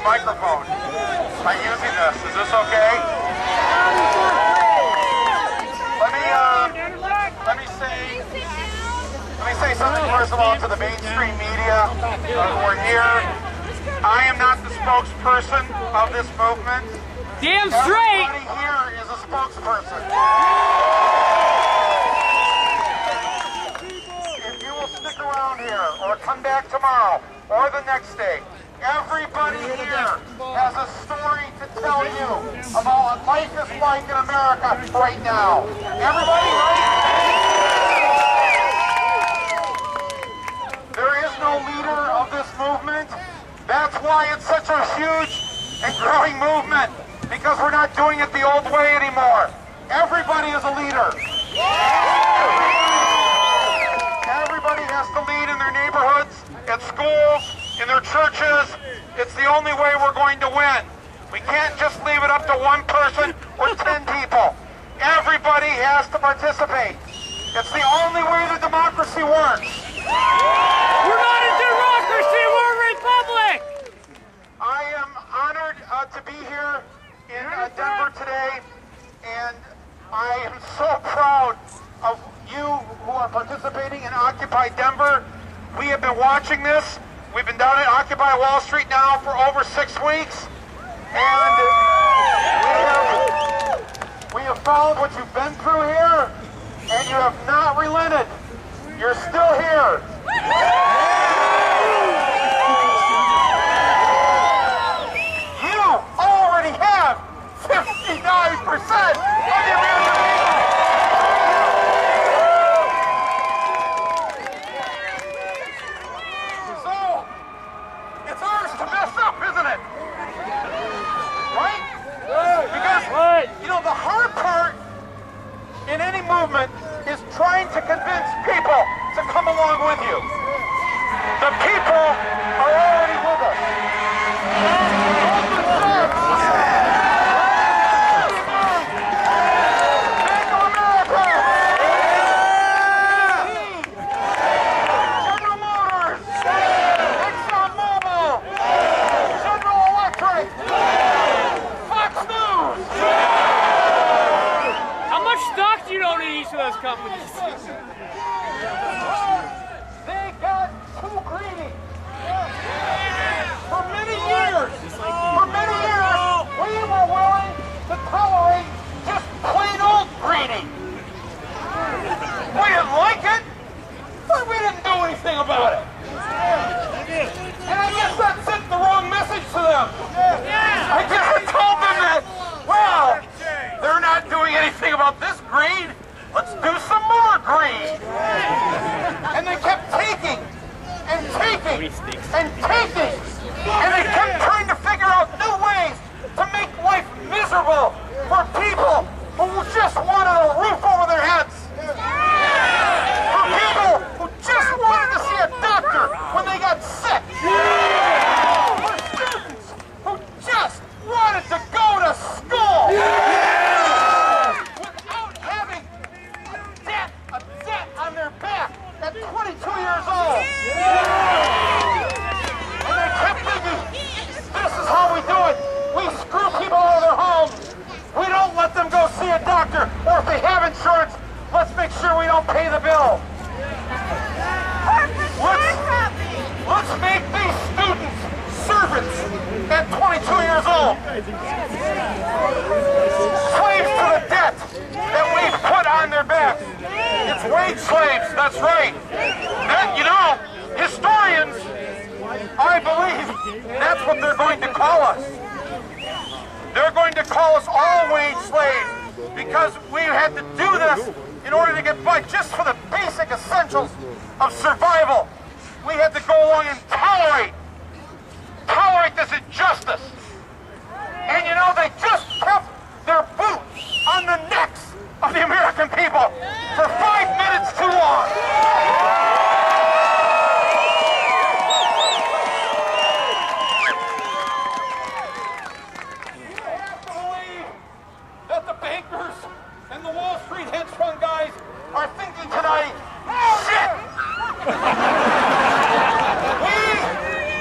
microphone by using this. Is this okay? Let me say something first of all to the mainstream media who are here. I am not the spokesperson of this movement. Damn straight! Everybody here is a spokesperson. If you will stick around here or come back tomorrow or the next day, everybody here has a story to tell you about what life is like in America right now. Everybody, right? There is no leader of this movement. That's why it's such a huge and growing movement, because we're not doing it the old way anymore. Everybody is a leader. Everybody has to lead in their neighborhoods, at schools, in their churches. It's the only way we're going to win. We can't just leave it up to one person or 10 people. Everybody has to participate. It's the only way that democracy works. We're not a democracy, we're a republic! I am honored to be here in Denver today, and I am so proud of you who are participating in Occupy Denver. We have been watching this. We've been down at Occupy Wall Street now for over 6 weeks, and we have followed what you've been through here, and you have not relented. You're still here. You already have 59% of the American people. So, it's ours to mess up, isn't it? Right? Because, you know, the hard part in any movement is trying to convince people to come along with you. The people are already with us. Make America! General Motors! Exxon Mobil! General Electric! Fox News! How much stock do you own in each of those companies? They got too greedy. For many years, we were willing to tolerate just plain old greedy. We didn't like it, but we didn't do anything about it. And I guess that sent the wrong message to them. I guess I told them that, well, they're not doing anything about this greed. Let's do some more greed. And they kept taking and taking and taking. And they kept trying to figure out new ways to make life miserable for people who just wanted a roof over their heads. For people who just wanted to see a doctor when they got sick. For students who just wanted to go to school. Without having a debt on their back at 22 years old. And they kept thinking, this is how we do it. We screw people out of their homes. We don't let them go see a doctor. Or if they have insurance, let's make sure we don't pay the bill. Let's make these students servants at 22 years old. Slaves to the debt that we've put on their backs. It's wage slaves, that's right. That, you know, historians, I believe that's what they're going to call us. They're going to call us all wage slaves because we had to do this in order to get by just for the basic essentials of survival. We had to go along and tolerate this injustice. And you know, they just kept their boot on the necks of the American people for 5 minutes too long. You have to believe that the bankers and the Wall Street hedge fund guys are thinking tonight, shit!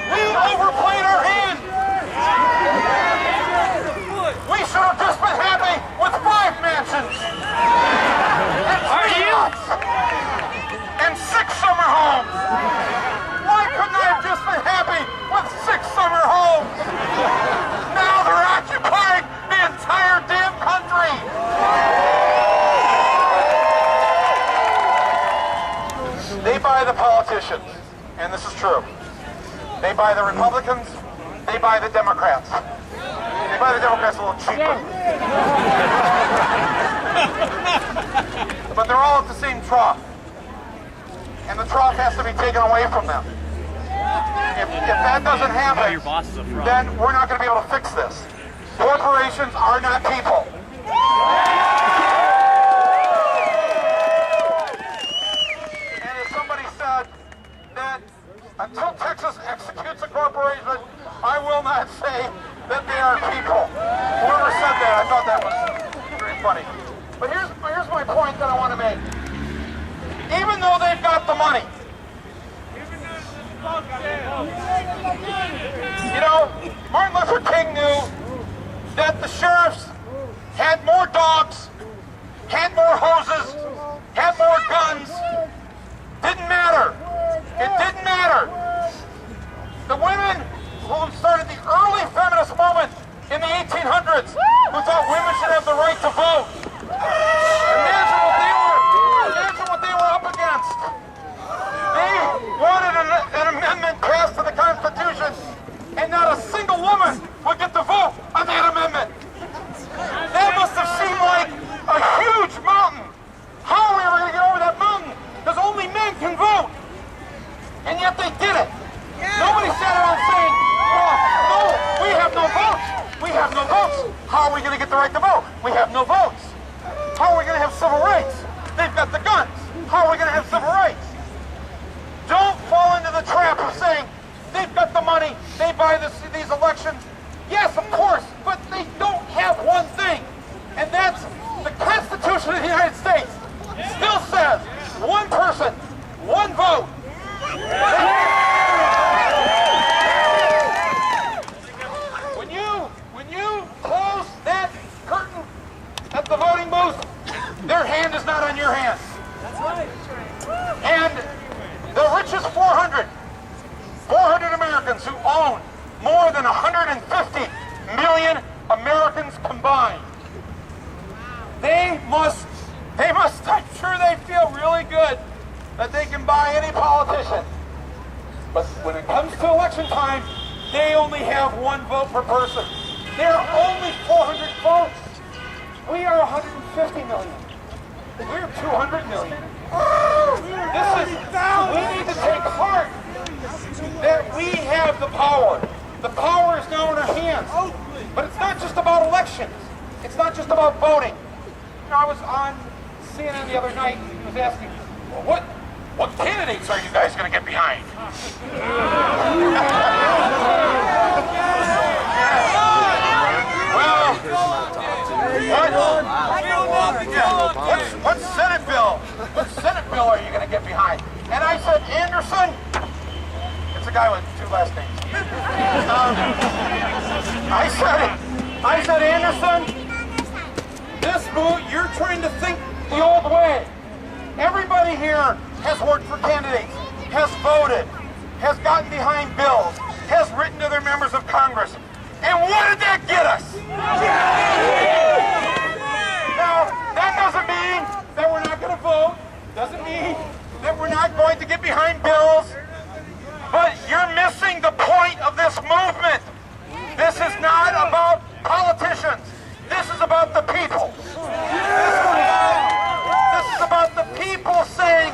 We overplayed our hand! politicians, and this is true. They buy the Republicans, they buy the Democrats. They buy the Democrats a little cheaper. But they're all at the same trough. And the trough has to be taken away from them. If that doesn't happen, then we're not going to be able to fix this. Corporations are not people. And as somebody said, that until Texas executes a corporation, I will not say that they are people. Whoever said that, I thought that was very funny. But here's my point that I want to make. Even though they've got the money, you know, Martin Luther King knew that the sheriffs had more dogs, had more hoses, had more guns. Didn't matter. It didn't matter. The women who started the early feminist movement in the 1800s, who thought women should have the right to vote. Imagine what they were up against. They wanted an amendment passed to the Constitution, and not a single woman would get to vote on that amendment. That must have seemed like a huge mountain. How are we ever going to get over that mountain? Because only men can vote. And yet they did it. Nobody sat around saying, well, no, we have no votes. We have no votes. How are we going to get the right to vote? We have no votes. How are we going to have civil rights? They've got the guns. How are we going to have civil rights? Don't fall into the trap of saying, they've got the money, they buy these elections. Yes, of course, but they don't have one thing. And that's the Constitution of the United States still says one person, one vote. When you close that curtain at the voting booth, their hand is not on your hand. That's right. And the richest 400 Americans who own more than 150 million Americans combined. They must, I'm sure they feel really good that they can buy any politician. But when it comes to election time, they only have one vote per person. There are only 400 votes. We are 150 million. We're 200 million. We need to take heart that we have the power. The power is now in our hands. But it's not just about elections. It's not just about voting. You know, I was on CNN the other night and he was asking, well, what candidates are you guys going to get behind? What Senate bill? What Senate bill are you going to get behind? And I said, Anderson. It's a guy with two last names. I said, Anderson, you're trying to think the old way. Everybody here has worked for candidates, has voted, has gotten behind bills, has written to their members of Congress. And what did that get us? Now, that doesn't mean that we're not going to vote, doesn't mean that we're not going to get behind bills, but you're missing the point of this movement. This is not about politicians. This is about the people. This is about the people saying,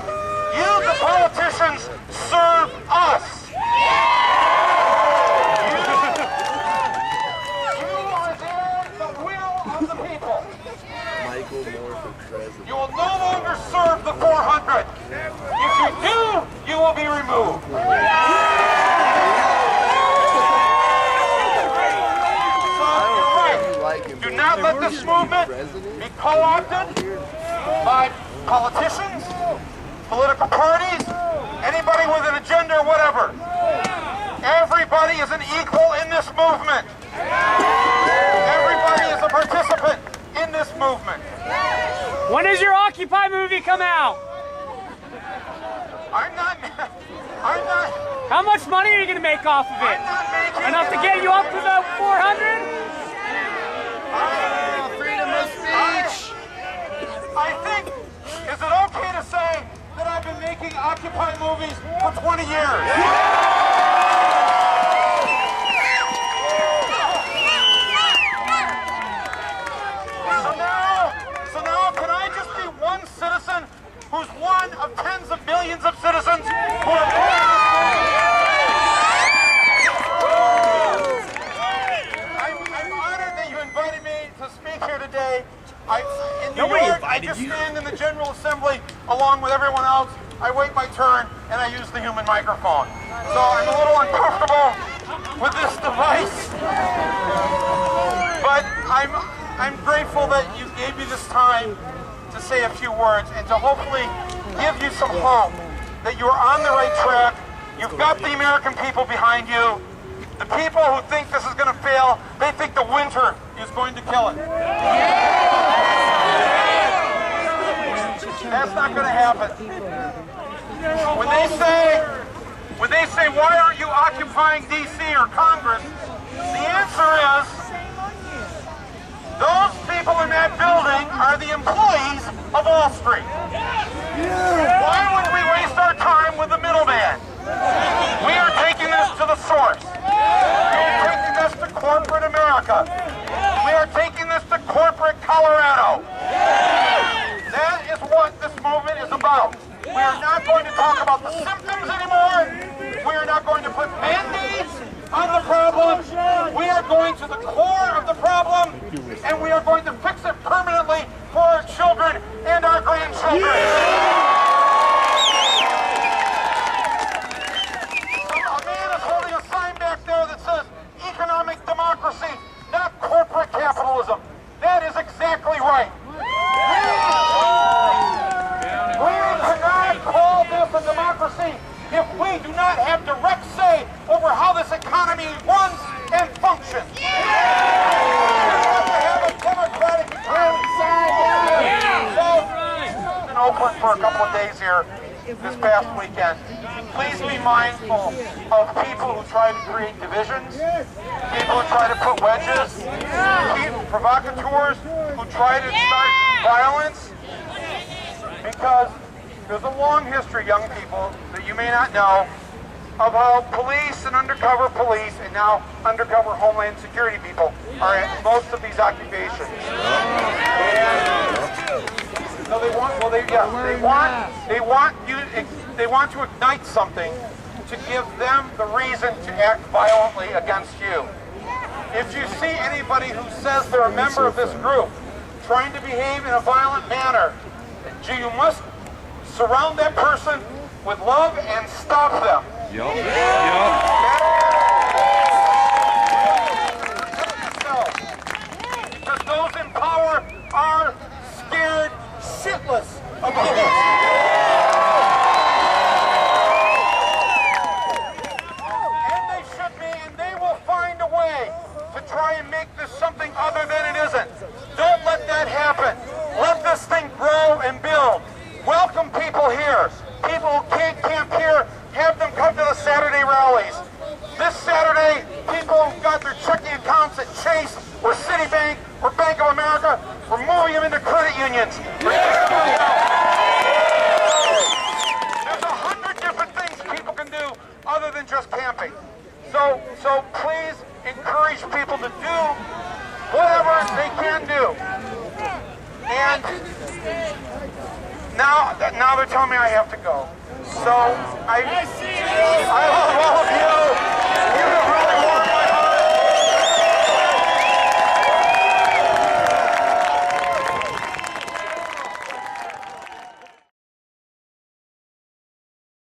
you, the politicians, serve us. You are there, the will of the people. You will no longer serve the 400. If you do, you will be removed. Do not let this movement be co-opted by politicians, political parties, anybody with an agenda or whatever. Everybody is an equal in this movement. Everybody is a participant in this movement. When does your Occupy movie come out? I'm not. How much money are you going to make off of it? I'm not making enough to get you up to the 400? Freedom of speech. I think, is it okay to say that I've been making Occupy movies for to speak here today. In New Nobody York, I invited just you. stand in the General Assembly along with everyone else. I wait my turn and I use the human microphone. So I'm a little uncomfortable with this device, but I'm grateful that you gave me this time to say a few words and to hopefully give you some hope that you are on the right track. You've got the American people behind you. The people who think this is going to fail, they think the winter is going to kill it. That's not going to happen. When they say, why aren't you occupying D.C. or Congress? The answer is, those people in that building are the employees of Wall Street. Why would we waste our time with the middleman? We are taking this to the source. We are taking this to corporate America. We are taking this to corporate Colorado. That is what this movement is about. We are not going to talk about the symptoms anymore. We are not going to put band-aids on the problem. We are going to the core of the problem, and we are going to fix it permanently for our children and our grandchildren. A man is holding a sign back there that says economic democracy, not corporate capitalism. That is exactly right. We cannot call this a democracy if we do not have direct say over how this economy runs and functions. We have to have a democratic economy. So, in Oakland for a couple of days here this past weekend. Please be mindful of people who try to create divisions, people who try to put wedges, provocateurs who try to start violence, because there's a long history, young people, that you may not know, of how police and undercover police and now undercover Homeland Security people are at most of these occupations. And so they want to ignite something to give them the reason to act violently against you. If you see anybody who says they're a member of this group trying to behave in a violent manner, you must surround that person with love and stop them. Because those in power are scared shitless of us. And they should be, and they will find a way to try and make this something other than it isn't. Don't let that happen. Let this thing grow and build. Welcome people here. People who can't camp here, have them come to the Saturday rallies. This Saturday, people who've got their checking accounts at Chase or Citibank or Bank of America, we're moving them into credit unions. There's 100 different things people can do other than just camping. So please encourage people to do whatever they can do. And now they're telling me I have to go. So I see you.